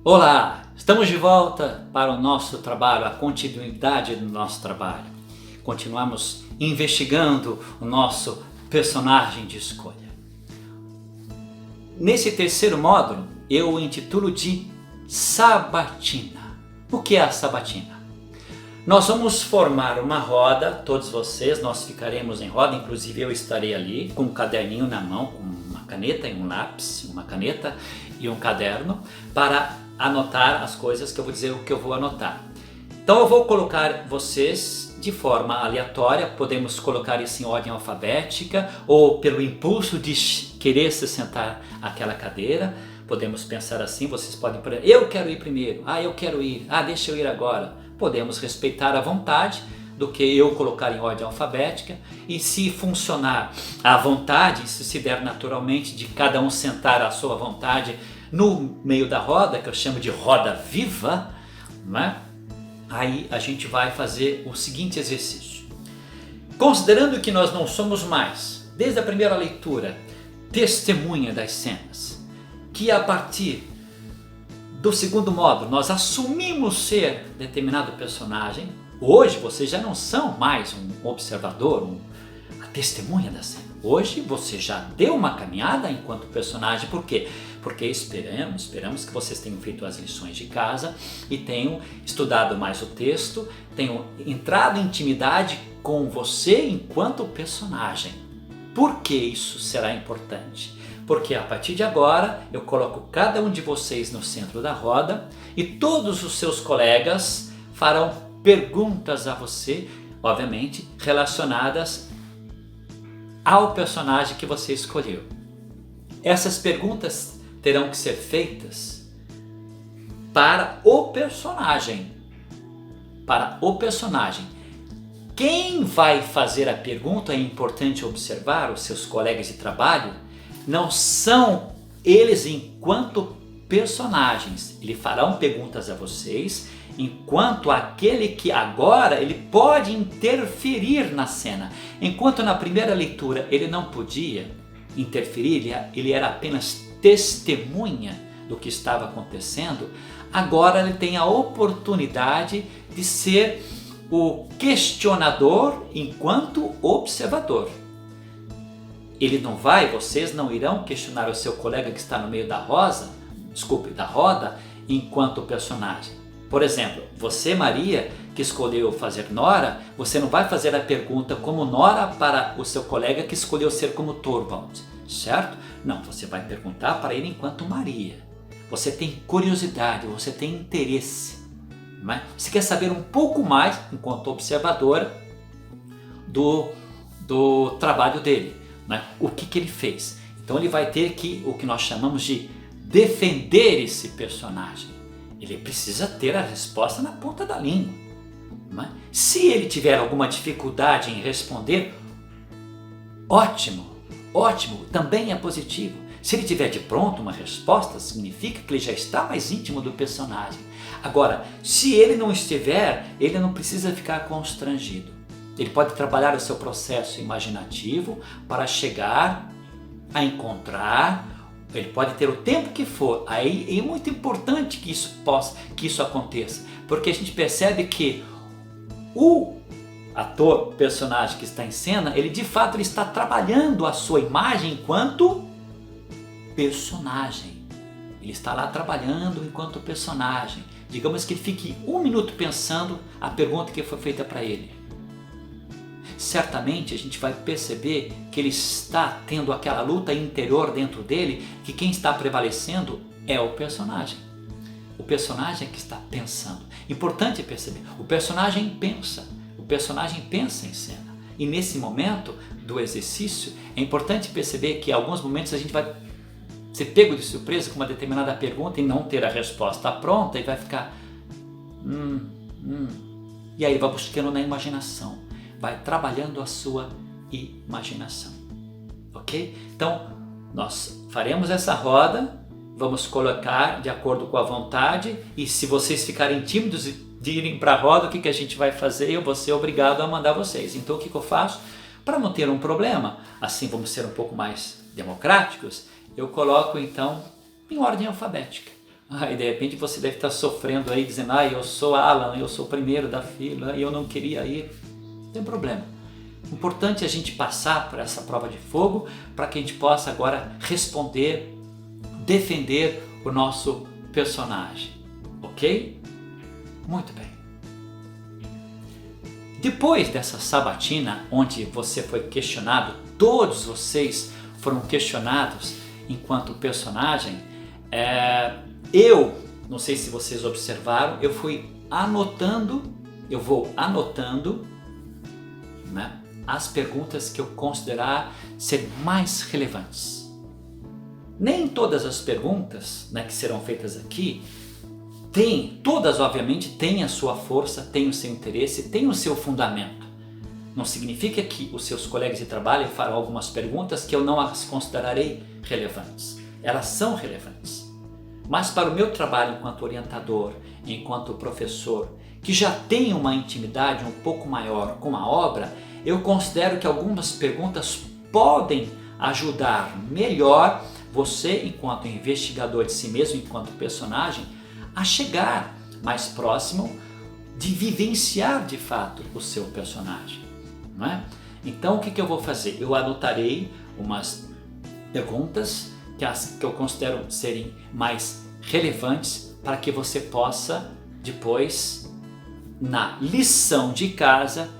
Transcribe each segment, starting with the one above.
Olá, estamos de volta para o nosso trabalho, a continuidade do nosso trabalho. Continuamos investigando o nosso personagem de escolha. Nesse terceiro módulo, eu o intitulo de Sabatina. O que é a sabatina? Nós vamos formar uma roda, todos vocês, nós ficaremos em roda, inclusive eu estarei ali com um caderninho na mão, com uma caneta e um lápis, uma caneta e um caderno, para anotar as coisas que eu vou dizer o que eu vou anotar. Então eu vou colocar vocês de forma aleatória, podemos colocar isso em ordem alfabética ou pelo impulso de querer se sentar àquela cadeira. Podemos pensar assim, vocês podem, eu quero ir primeiro, eu quero ir, deixa eu ir agora. Podemos respeitar a vontade do que eu colocar em ordem alfabética, e se funcionar à vontade, se der naturalmente de cada um sentar à sua vontade no meio da roda, que eu chamo de roda viva, né? Aí a gente vai fazer o seguinte exercício. Considerando que nós não somos mais, desde a primeira leitura, testemunha das cenas, que a partir do segundo módulo nós assumimos ser determinado personagem, hoje vocês já não são mais um observador, a testemunha da cena. Hoje você já deu uma caminhada enquanto personagem. Por quê? Porque esperamos que vocês tenham feito as lições de casa e tenham estudado mais o texto, tenham entrado em intimidade com você enquanto personagem. Por que isso será importante? Porque a partir de agora eu coloco cada um de vocês no centro da roda e todos os seus colegas farão perguntas a você, obviamente relacionadas ao personagem que você escolheu. Essas perguntas terão que ser feitas para o personagem. Para o personagem. Quem vai fazer a pergunta, é importante observar, os seus colegas de trabalho, não são eles enquanto personagens. Eles farão perguntas a vocês, enquanto aquele que agora ele pode interferir na cena. Enquanto na primeira leitura ele não podia interferir, ele era apenas testemunha do que estava acontecendo, agora ele tem a oportunidade de ser o questionador enquanto observador. Ele não vai, vocês não irão questionar o seu colega que está no meio da roda, enquanto personagem. Por exemplo, você, Maria, que escolheu fazer Nora, você não vai fazer a pergunta como Nora para o seu colega que escolheu ser como Torvald, certo? Não, você vai perguntar para ele enquanto Maria. Você tem curiosidade, você tem interesse, não é? Você quer saber um pouco mais, enquanto observadora, do trabalho dele, não é? O que ele fez. Então ele vai ter que, o que nós chamamos de defender esse personagem. Ele precisa ter a resposta na ponta da língua. Não é? Se ele tiver alguma dificuldade em responder, ótimo, também é positivo. Se ele tiver de pronto uma resposta, significa que ele já está mais íntimo do personagem. Agora, se ele não estiver, ele não precisa ficar constrangido. Ele pode trabalhar o seu processo imaginativo para chegar a encontrar. Ele pode ter o tempo que for. Aí é muito importante que isso aconteça, porque a gente percebe que o ator, personagem que está em cena, ele de fato ele está trabalhando a sua imagem enquanto personagem. Ele está lá trabalhando enquanto personagem. Digamos que ele fique 1 minuto pensando a pergunta que foi feita para ele. Certamente a gente vai perceber que ele está tendo aquela luta interior dentro dele, que quem está prevalecendo é o personagem. O personagem é que está pensando. Importante perceber, o personagem pensa em cena. E nesse momento do exercício é importante perceber que em alguns momentos a gente vai ser pego de surpresa com uma determinada pergunta e não ter a resposta pronta e vai ficar e aí vai buscando na imaginação. Vai trabalhando a sua imaginação, ok? Então, nós faremos essa roda, vamos colocar de acordo com a vontade, e se vocês ficarem tímidos de irem para a roda, o que a gente vai fazer? Eu vou ser obrigado a mandar vocês. Então, o que eu faço? Para não ter um problema, assim vamos ser um pouco mais democráticos, eu coloco então em ordem alfabética. E de repente você deve estar sofrendo aí, dizendo, eu sou Alan, eu sou o primeiro da fila e eu não queria ir. Não tem problema. O importante é a gente passar por essa prova de fogo para que a gente possa agora responder, defender o nosso personagem. Ok? Muito bem. Depois dessa sabatina, onde você foi questionado, todos vocês foram questionados enquanto personagem, eu, não sei se vocês observaram, eu vou anotando, né, as perguntas que eu considerar ser mais relevantes. Nem todas as perguntas, né, que serão feitas aqui, todas obviamente têm a sua força, têm o seu interesse, têm o seu fundamento. Não significa que os seus colegas de trabalho farão algumas perguntas que eu não as considerarei relevantes. Elas são relevantes. Mas para o meu trabalho enquanto orientador, enquanto professor, que já tem uma intimidade um pouco maior com a obra, eu considero que algumas perguntas podem ajudar melhor você, enquanto investigador de si mesmo, enquanto personagem, a chegar mais próximo de vivenciar de fato o seu personagem, não é? Então o que eu vou fazer? Eu anotarei umas perguntas que eu considero serem mais relevantes para que você possa depois, na lição de casa,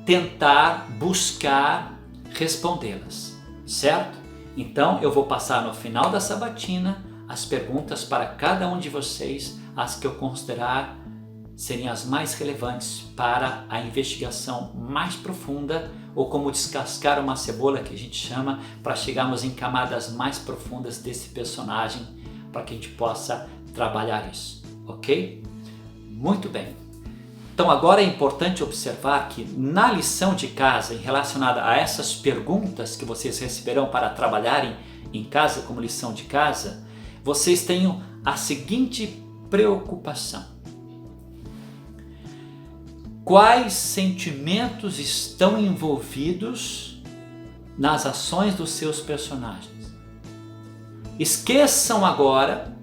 tentar buscar respondê-las, certo? Então eu vou passar no final da sabatina as perguntas para cada um de vocês, as que eu considerar serem as mais relevantes para a investigação mais profunda, ou como descascar uma cebola, que a gente chama, para chegarmos em camadas mais profundas desse personagem, para que a gente possa trabalhar isso, ok? Muito bem. Então agora é importante observar que na lição de casa, relacionada a essas perguntas que vocês receberão para trabalharem em casa como lição de casa, vocês tenham a seguinte preocupação: quais sentimentos estão envolvidos nas ações dos seus personagens? Esqueçam agora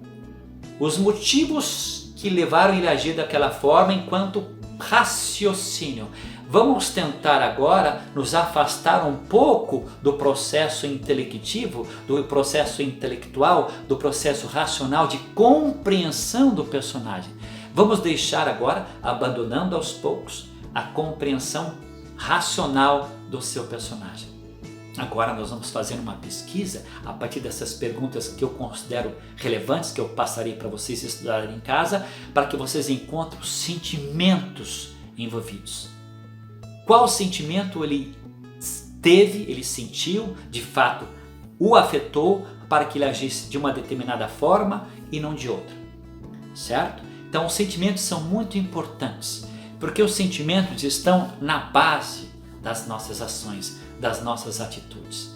os motivos que levaram ele a agir daquela forma enquanto raciocínio. Vamos tentar agora nos afastar um pouco do processo intelectivo, do processo intelectual, do processo racional de compreensão do personagem. Vamos deixar agora, abandonando aos poucos, a compreensão racional do seu personagem. Agora nós vamos fazer uma pesquisa a partir dessas perguntas que eu considero relevantes, que eu passarei para vocês estudarem em casa, para que vocês encontrem os sentimentos envolvidos. Qual sentimento ele teve, ele sentiu, de fato o afetou para que ele agisse de uma determinada forma e não de outra, certo? Então os sentimentos são muito importantes, porque os sentimentos estão na base das nossas ações, das nossas atitudes.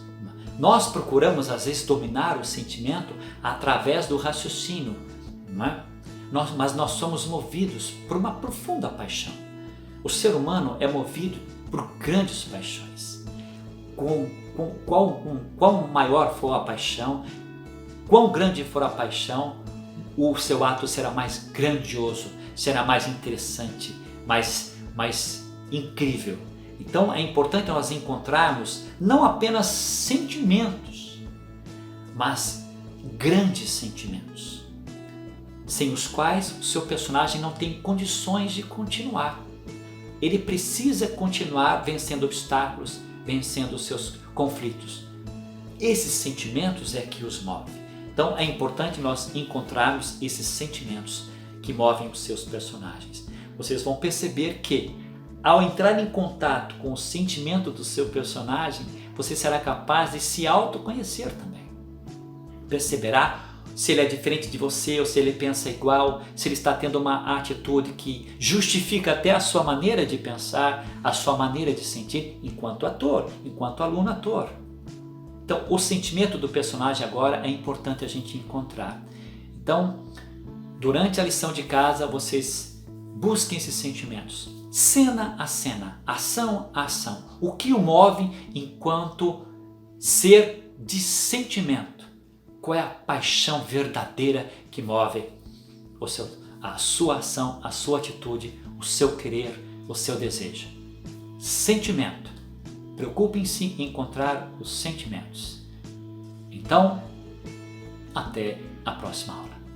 Nós procuramos às vezes dominar o sentimento através do raciocínio, não é? Mas nós somos movidos por uma profunda paixão. O ser humano é movido por grandes paixões. Quão maior for a paixão, quão grande for a paixão, o seu ato será mais grandioso, será mais interessante, mais incrível. Então é importante nós encontrarmos não apenas sentimentos, mas grandes sentimentos, sem os quais o seu personagem não tem condições de continuar. Ele precisa continuar vencendo obstáculos, vencendo os seus conflitos. Esses sentimentos é que os move. Então é importante nós encontrarmos esses sentimentos que movem os seus personagens. Vocês vão perceber que, ao entrar em contato com o sentimento do seu personagem, você será capaz de se autoconhecer também. Perceberá se ele é diferente de você ou se ele pensa igual, se ele está tendo uma atitude que justifica até a sua maneira de pensar, a sua maneira de sentir enquanto ator, enquanto aluno ator. Então, o sentimento do personagem agora é importante a gente encontrar. Então, durante a lição de casa, vocês busquem esses sentimentos. Cena a cena, ação a ação. O que o move enquanto ser de sentimento? Qual é a paixão verdadeira que move a sua ação, a sua atitude, o seu querer, o seu desejo. Sentimento. Preocupem-se em encontrar os sentimentos. Então, até a próxima aula.